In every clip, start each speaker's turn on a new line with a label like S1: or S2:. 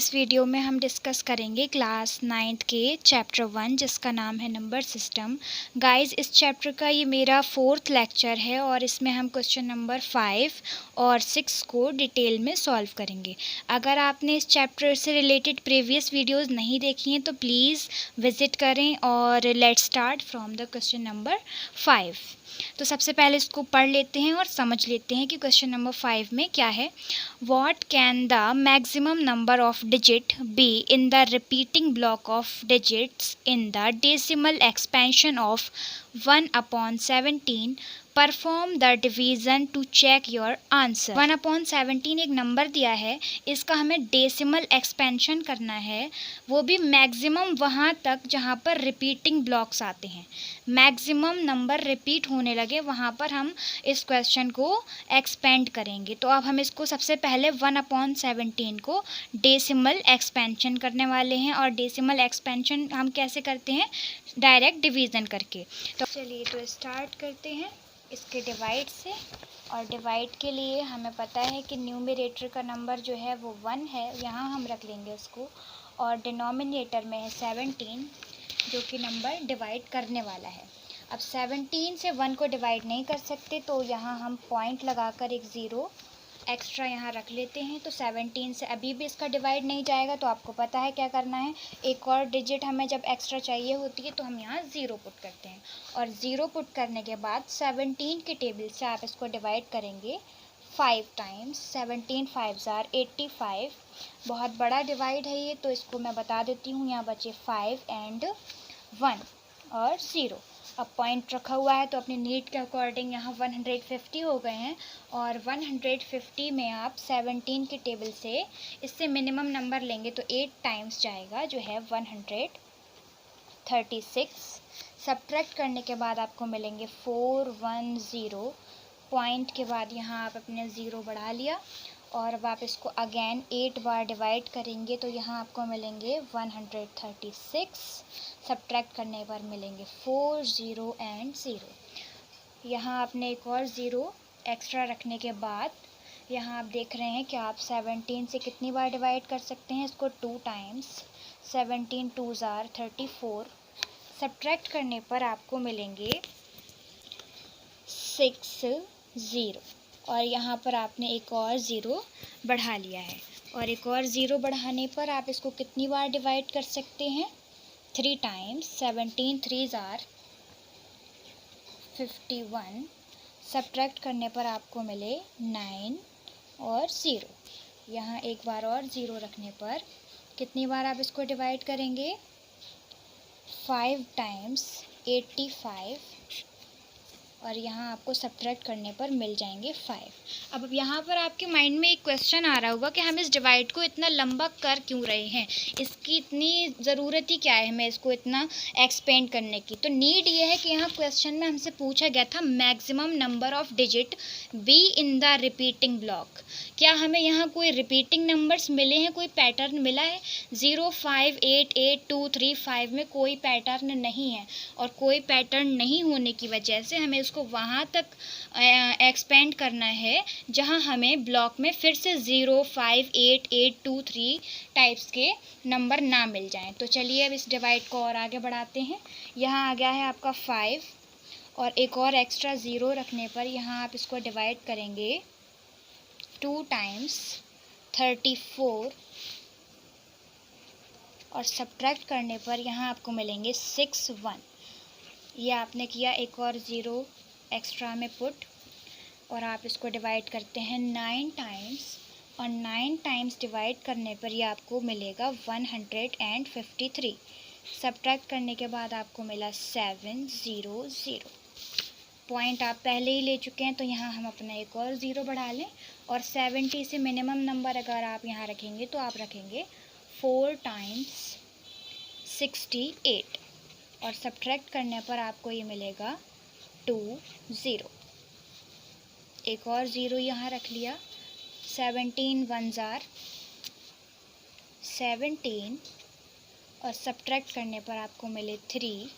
S1: इस वीडियो में हम डिस्कस करेंगे क्लास 9th के चैप्टर 1 जिसका नाम है नंबर सिस्टम। गाइस, इस चैप्टर का ये मेरा 4th लेक्चर है और इसमें हम क्वेश्चन नंबर 5 और 6 को डिटेल में सॉल्व करेंगे। अगर आपने इस चैप्टर से रिलेटेड प्रीवियस वीडियोस नहीं देखी हैं तो प्लीज़ विज़िट करें और let's start from the question number 5। तो सबसे पहले इसको पढ़ लेते हैं और समझ लेते हैं कि क्वेश्चन नंबर 5 में क्या है। What can the maximum number of digit be in the repeating block of digits in the decimal expansion of 1/17? Perform the division to check your answer। 1/17 एक नंबर दिया है, इसका हमें डेसिमल एक्सपेंशन करना है, वो भी मैक्सिमम वहाँ तक जहाँ पर रिपीटिंग ब्लॉक्स आते हैं। मैक्सिमम नंबर रिपीट होने लगे वहाँ पर हम इस क्वेश्चन को एक्सपेंड करेंगे। तो अब हम इसको सबसे पहले 1/17 को डेसिमल एक्सपेंशन करने वाले हैं और डेसिमल एक्सपेंशन हम कैसे करते हैं, डायरेक्ट डिवीज़न करके। तो चलिए तो स्टार्ट करते हैं इसके डिवाइड से। और डिवाइड के लिए हमें पता है कि न्यूमरेटर का नंबर जो है वो 1 है, यहाँ हम रख लेंगे उसको, और डिनोमिनेटर में है 17 जो कि नंबर डिवाइड करने वाला है। अब 17 से 1 को डिवाइड नहीं कर सकते तो यहाँ हम पॉइंट लगाकर एक ज़ीरो एक्स्ट्रा यहाँ रख लेते हैं। तो 17 से अभी भी इसका डिवाइड नहीं जाएगा, तो आपको पता है क्या करना है, एक और डिजिट हमें जब एक्स्ट्रा चाहिए होती है तो हम यहाँ ज़ीरो पुट करते हैं। और ज़ीरो पुट करने के बाद 17 के टेबल से आप इसको डिवाइड करेंगे 5 टाइम्स। 17 5 ज़ार 85। बहुत बड़ा डिवाइड है ये, तो इसको मैं बता देती हूँ। यहाँ बचे 5 एंड 1 और 0। अब पॉइंट रखा हुआ है तो अपनी नीड के अकॉर्डिंग यहाँ 150 हो गए हैं। और 150 में आप 17 के टेबल से इससे मिनिमम नंबर लेंगे तो 8 टाइम्स जाएगा, जो है 136। सब्ट्रैक्ट करने के बाद आपको मिलेंगे 410। पॉइंट के बाद यहाँ आप अपने ज़ीरो बढ़ा लिया और अब आप इसको अगेन 8 बार डिवाइड करेंगे तो यहाँ आपको मिलेंगे 136। सब्ट्रैक्ट करने पर मिलेंगे 4 0 एंड 0। यहाँ आपने एक और ज़ीरो एक्स्ट्रा रखने के बाद यहाँ आप देख रहे हैं कि आप 17 से कितनी बार डिवाइड कर सकते हैं इसको, 2 टाइम्स। 17 2 ज़ार 34। सब्ट्रैक्ट करने पर आपको मिलेंगे 6 0। और यहाँ पर आपने एक और ज़ीरो बढ़ा लिया है। और एक और ज़ीरो बढ़ाने पर आप इसको कितनी बार डिवाइड कर सकते हैं, 3 टाइम्स। 17 3 ज़ार 51। सब्ट्रैक्ट करने पर आपको मिले 9 और 0। यहाँ एक बार और ज़ीरो रखने पर कितनी बार आप इसको डिवाइड करेंगे, 5 टाइम्स 85। और यहाँ आपको सब्ट्रैक्ट करने पर मिल जाएंगे 5। अब यहाँ पर आपके माइंड में एक क्वेश्चन आ रहा होगा कि हम इस डिवाइड को इतना लंबा कर क्यों रहे हैं, इसकी इतनी ज़रूरत ही क्या है हमें इसको इतना एक्सपेंड करने की। तो नीड ये है कि यहाँ क्वेश्चन में हमसे पूछा गया था maximum number of digit be in the repeating block. क्या हमें यहाँ कोई रिपीटिंग नंबर्स मिले हैं, कोई पैटर्न मिला है? 0 5 8 8 2 3 5 में कोई पैटर्न नहीं है। और कोई पैटर्न नहीं होने की वजह से हमें को वहाँ तक एक्सपेंड करना है जहाँ हमें ब्लॉक में फिर से 0 5 8 8 2 3 टाइप्स के नंबर ना मिल जाएं। तो चलिए अब इस डिवाइड को और आगे बढ़ाते हैं। यहाँ आ गया है आपका 5 और एक और एक्स्ट्रा ज़ीरो रखने पर यहाँ आप इसको डिवाइड करेंगे 2 टाइम्स 34। और सब्ट्रैक्ट करने पर यहाँ आपको मिलेंगे 6 1। ये आपने किया, एक और ज़ीरो एक्स्ट्रा में पुट, और आप इसको डिवाइड करते हैं 9 टाइम्स। और 9 टाइम्स डिवाइड करने पर ये आपको मिलेगा 153। सब्ट्रैक्ट करने के बाद आपको मिला 7 0 0। पॉइंट आप पहले ही ले चुके हैं तो यहाँ हम अपना एक और ज़ीरो बढ़ा लें। और 70 से मिनिमम नंबर अगर आप यहाँ रखेंगे तो आप रखेंगे 4 टाइम्स 68। और सब्ट्रैक्ट करने पर आपको ये मिलेगा 2 0। एक और ज़ीरो यहाँ रख लिया। 17 1 ज़ार 17। और सब्ट्रैक्ट करने पर आपको मिले 3।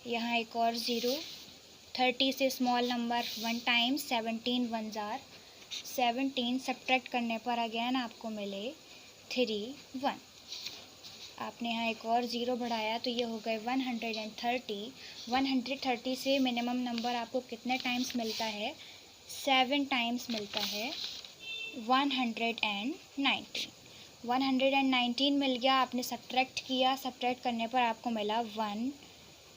S1: यहाँ एक और ज़ीरो। 30 से स्मॉल नंबर 1 टाइम्स। 17 1 ज़ार 17। सब्ट्रैक्ट करने पर अगेन आपको मिले 3 1। आपने यहाँ एक और ज़ीरो बढ़ाया तो ये हो गए 130। 130 से मिनिमम नंबर आपको कितने टाइम्स मिलता है? 7 टाइम्स मिलता है। 119। 119 मिल गया, आपने सब्ट्रैक्ट किया, सब्ट्रैक्ट करने पर आपको मिला 1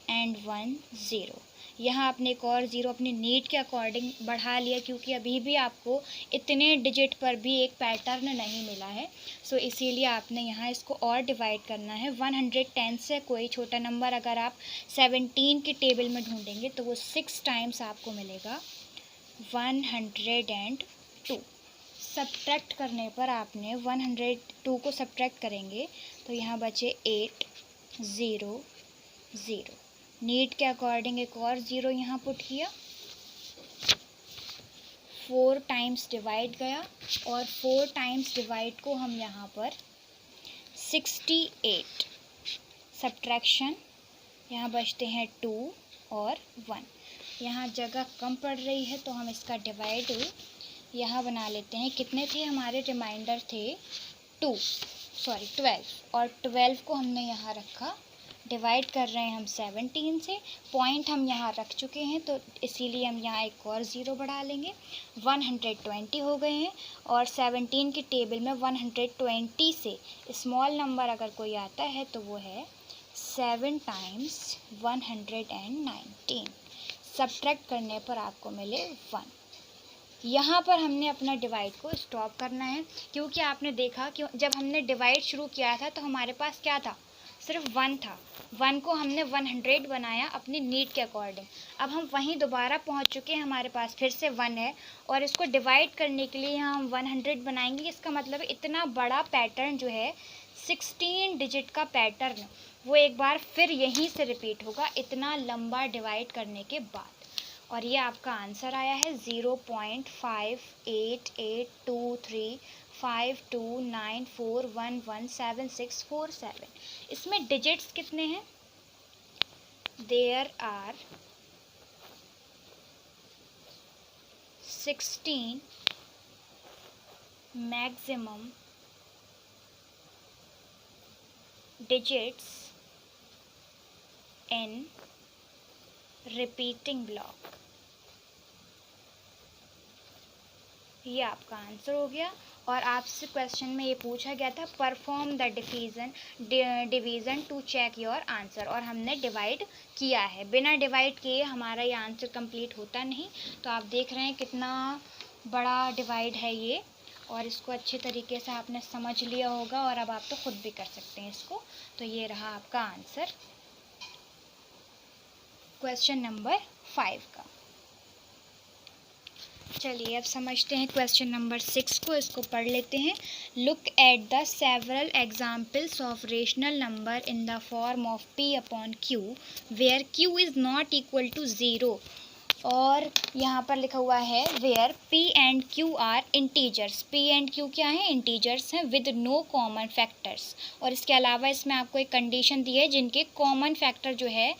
S1: एंड 1 0। यहाँ आपने एक और ज़ीरो अपनी नीड के अकॉर्डिंग बढ़ा लिया, क्योंकि अभी भी आपको इतने डिजिट पर भी एक पैटर्न नहीं मिला है, सो इसीलिए आपने यहाँ इसको और डिवाइड करना है। 110 से कोई छोटा नंबर अगर आप 17 की टेबल में ढूंढेंगे तो वो 6 टाइम्स आपको मिलेगा 102। सब्ट्रैक्ट करने पर आपने 102 को सब्ट्रैक्ट करेंगे तो यहाँ बचे 8 0 0। नीड के अकॉर्डिंग एक और ज़ीरो यहाँ पुट किया, 4 टाइम्स डिवाइड गया और 4 टाइम्स डिवाइड को हम यहाँ पर 68 सब्ट्रैक्शन, यहाँ बचते हैं 2 और 1। यहाँ जगह कम पड़ रही है तो हम इसका डिवाइड यहाँ बना लेते हैं। कितने थे हमारे रिमाइंडर थे? 12 और 12 को हमने यहाँ रखा, डिवाइड कर रहे हैं हम 17 से, पॉइंट हम यहाँ रख चुके हैं तो इसीलिए हम यहाँ एक और ज़ीरो बढ़ा लेंगे। 120 हो गए हैं और 17 की टेबल में 120 से स्मॉल नंबर अगर कोई आता है तो वो है 7 टाइम्स 119। सब्ट्रैक्ट करने पर आपको मिले 1। यहाँ पर हमने अपना डिवाइड को स्टॉप करना है, क्योंकि आपने देखा कि जब हमने डिवाइड शुरू किया था तो हमारे पास क्या था? सिर्फ 1 था। 1 को हमने 100 बनाया अपनी नीड के अकॉर्डिंग। अब हम वहीं दोबारा पहुँच चुके हैं, हमारे पास फिर से 1 है और इसको डिवाइड करने के लिए यहाँ हम 100 बनाएंगे। इसका मतलब इतना बड़ा पैटर्न जो है 16 डिजिट का पैटर्न, वो एक बार फिर यहीं से रिपीट होगा इतना लंबा डिवाइड करने के बाद। और ये आपका आंसर आया है 0.58823529411767। इसमें डिजिट्स कितने हैं? There are 16 maximum digits in repeating block. ये आपका आंसर हो गया। और आपसे क्वेश्चन में ये पूछा गया था perform the division to check your answer, और हमने डिवाइड किया है। बिना डिवाइड किए हमारा ये आंसर कंप्लीट होता नहीं। तो आप देख रहे हैं कितना बड़ा डिवाइड है ये, और इसको अच्छे तरीके से आपने समझ लिया होगा और अब आप तो खुद भी कर सकते हैं इसको। तो ये रहा आपका आंसर क्वेश्चन नंबर 5 का। चलिए अब समझते हैं क्वेश्चन नंबर 6 को, इसको पढ़ लेते हैं। Look at the several examples of rational number in the form of p upon q where q is not equal to 0। और यहाँ पर लिखा हुआ है where p and q are integers. p and q क्या हैं? इंटीजर्स हैं with no common factors. और इसके अलावा इसमें आपको एक कंडीशन दी है जिनके कॉमन फैक्टर जो है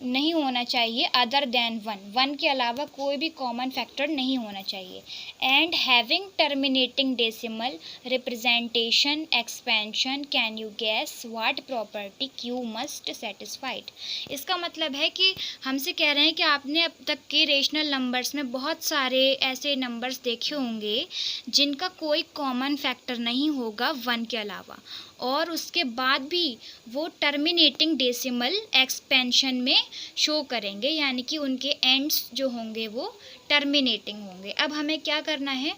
S1: नहीं होना चाहिए अदर देन 1 के अलावा कोई भी कॉमन फैक्टर नहीं होना चाहिए। And having terminating decimal representation expansion, can you gas what property Q must satisfied. इसका मतलब है कि हमसे कह रहे हैं कि आपने अब तक के रेशनल नंबर्स में बहुत सारे ऐसे नंबर्स देखे होंगे जिनका कोई कॉमन फैक्टर नहीं होगा 1 के अलावा, और उसके बाद भी वो टर्मिनेटिंग डेसिमल एक्सपेंशन में शो करेंगे, यानी कि उनके एंड्स जो होंगे वो टर्मिनेटिंग होंगे। अब हमें क्या करना है?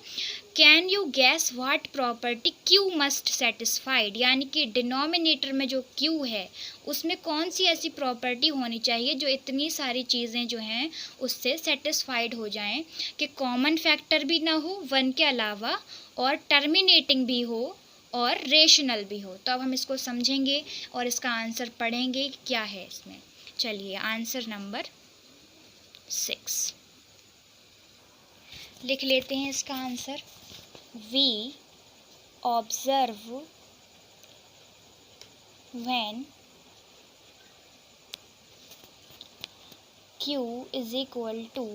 S1: Can you gas what property Q must satisfied, यानी कि डिनोमिनेटर में जो क्यू है उसमें कौन सी ऐसी प्रॉपर्टी होनी चाहिए जो इतनी सारी चीज़ें जो हैं उससे सेटिस्फाइड हो जाएं कि कॉमन फैक्टर भी ना हो 1 के अलावा, और टर्मिनेटिंग भी हो और रेशनल भी हो। तो अब हम इसको समझेंगे और इसका आंसर पढ़ेंगे कि क्या है इसमें। चलिए आंसर नंबर 6 लिख लेते हैं इसका answer. We observe when q is equal to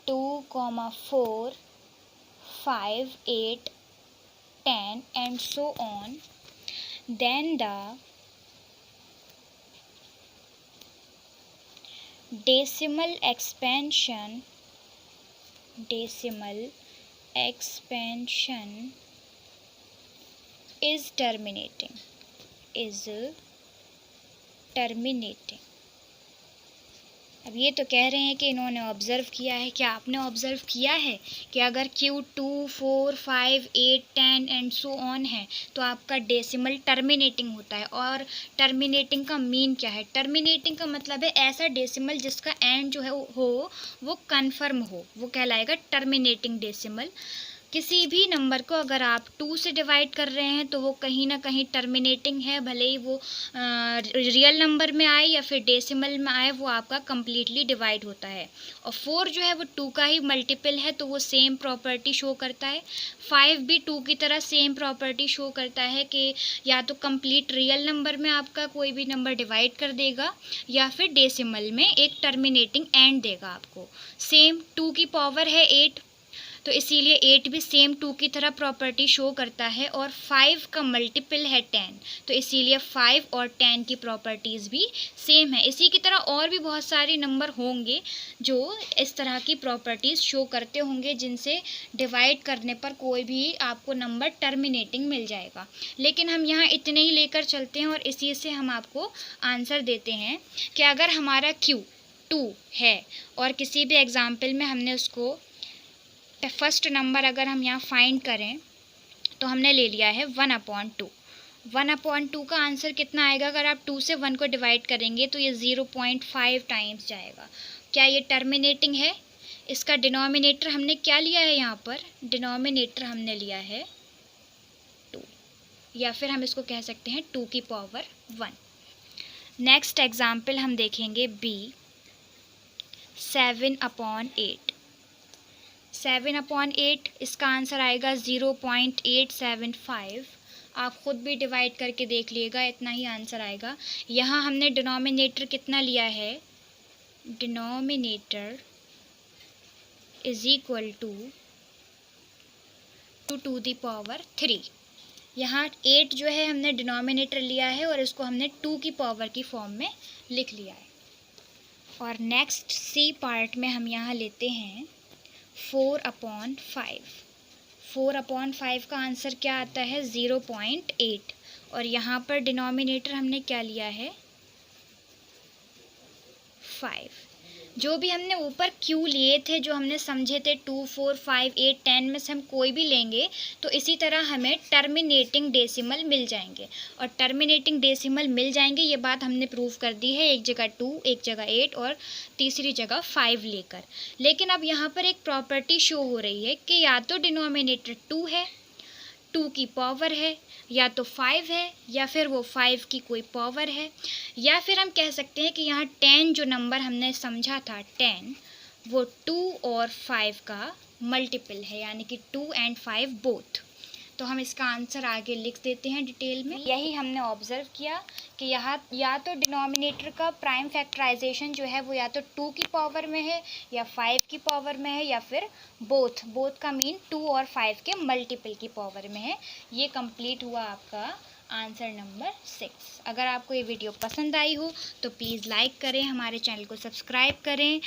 S1: 2, 4, 5, 8, 10 and so on, then the decimal expansion is terminating. अब ये तो कह रहे हैं कि इन्होंने ऑब्ज़र्व किया है। क्या आपने ऑब्ज़र्व किया है कि अगर Q 2, 4, 5, 8, 10 एंड सो ऑन है तो आपका डेसिमल टर्मिनेटिंग होता है। और टर्मिनेटिंग का मीन क्या है? टर्मिनेटिंग का मतलब है ऐसा डेसिमल जिसका एंड जो है वो कन्फर्म हो, वो कहलाएगा टर्मिनेटिंग डेसिमल। किसी भी नंबर को अगर आप 2 से डिवाइड कर रहे हैं तो वो कहीं ना कहीं टर्मिनेटिंग है, भले ही वो रियल नंबर में आए या फिर डेसिमल में आए, वो आपका कम्प्लीटली डिवाइड होता है। और 4 जो है वो 2 का ही मल्टीपल है तो वो सेम प्रॉपर्टी शो करता है। 5 भी 2 की तरह सेम प्रॉपर्टी शो करता है कि या तो कंप्लीट रियल नंबर में आपका कोई भी नंबर डिवाइड कर देगा या फिर डेसिमल में एक टर्मिनेटिंग एंड देगा आपको। सेम 2 की पावर है 8, तो इसीलिए 8 भी सेम 2 की तरह प्रॉपर्टी शो करता है। और 5 का मल्टीपल है 10, तो इसीलिए 5 और 10 की प्रॉपर्टीज़ भी सेम है। इसी की तरह और भी बहुत सारे नंबर होंगे जो इस तरह की प्रॉपर्टीज़ शो करते होंगे, जिनसे डिवाइड करने पर कोई भी आपको नंबर टर्मिनेटिंग मिल जाएगा। लेकिन हम यहाँ इतने ही लेकर चलते हैं और इसी से हम आपको आंसर देते हैं कि अगर हमारा Q 2 है और किसी भी एग्जाम्पल में हमने उसको फर्स्ट नंबर अगर हम यहाँ फाइंड करें तो हमने ले लिया है 1/2। 1/2 का आंसर कितना आएगा? अगर आप 2 से 1 को डिवाइड करेंगे तो ये 0.5 टाइम्स जाएगा। क्या ये टर्मिनेटिंग है? इसका डिनोमिनेटर हमने क्या लिया है? यहाँ पर डिनोमिनेटर हमने लिया है 2, या फिर हम इसको कह सकते हैं 2 की पावर 1। नेक्स्ट एग्जाम्पल हम देखेंगे B, 7/8। 7/8 इसका आंसर आएगा 0.875। आप ख़ुद भी डिवाइड करके देख लीजिएगा, इतना ही आंसर आएगा। यहाँ हमने डिनोमिनेटर कितना लिया है? Denominator is equal to 2 the power 3। यहाँ 8 जो है हमने डिनोमिनेटर लिया है और इसको हमने 2 की पावर की फॉर्म में लिख लिया है। और नेक्स्ट C पार्ट में हम यहाँ लेते हैं 4/5। 4/5 का आंसर क्या आता है? 0.8। और यहाँ पर डिनोमिनेटर हमने क्या लिया है? 5। जो भी हमने ऊपर Q लिए थे, जो हमने समझे थे 2, 4, 5, 8, 10 में से हम कोई भी लेंगे तो इसी तरह हमें टर्मिनेटिंग डेसिमल मिल जाएंगे। और टर्मिनेटिंग डेसिमल मिल जाएंगे, ये बात हमने प्रूव कर दी है, एक जगह 2, एक जगह 8 और तीसरी जगह 5 लेकर। लेकिन अब यहाँ पर एक प्रॉपर्टी शो हो रही है कि या तो डिनोमिनेटर 2 है, 2 की पावर है, या तो 5 है, या फिर वो 5 की कोई पावर है, या फिर हम कह सकते हैं कि यहाँ 10 जो नंबर हमने समझा था 10, वो 2 और 5 का मल्टीपल है, यानी कि 2 and 5 बोथ। तो हम इसका आंसर आगे लिख देते हैं डिटेल में। यही हमने ऑब्ज़र्व किया कि यहाँ या तो डिनोमिनेटर का प्राइम फैक्टराइजेशन जो है वो या तो 2 की पावर में है या 5 की पावर में है, या फिर बोथ का मीन 2 और 5 के मल्टीपल की पावर में है। ये कंप्लीट हुआ आपका आंसर नंबर 6। अगर आपको ये वीडियो पसंद आई हो तो प्लीज़ लाइक करें, हमारे चैनल को सब्सक्राइब करें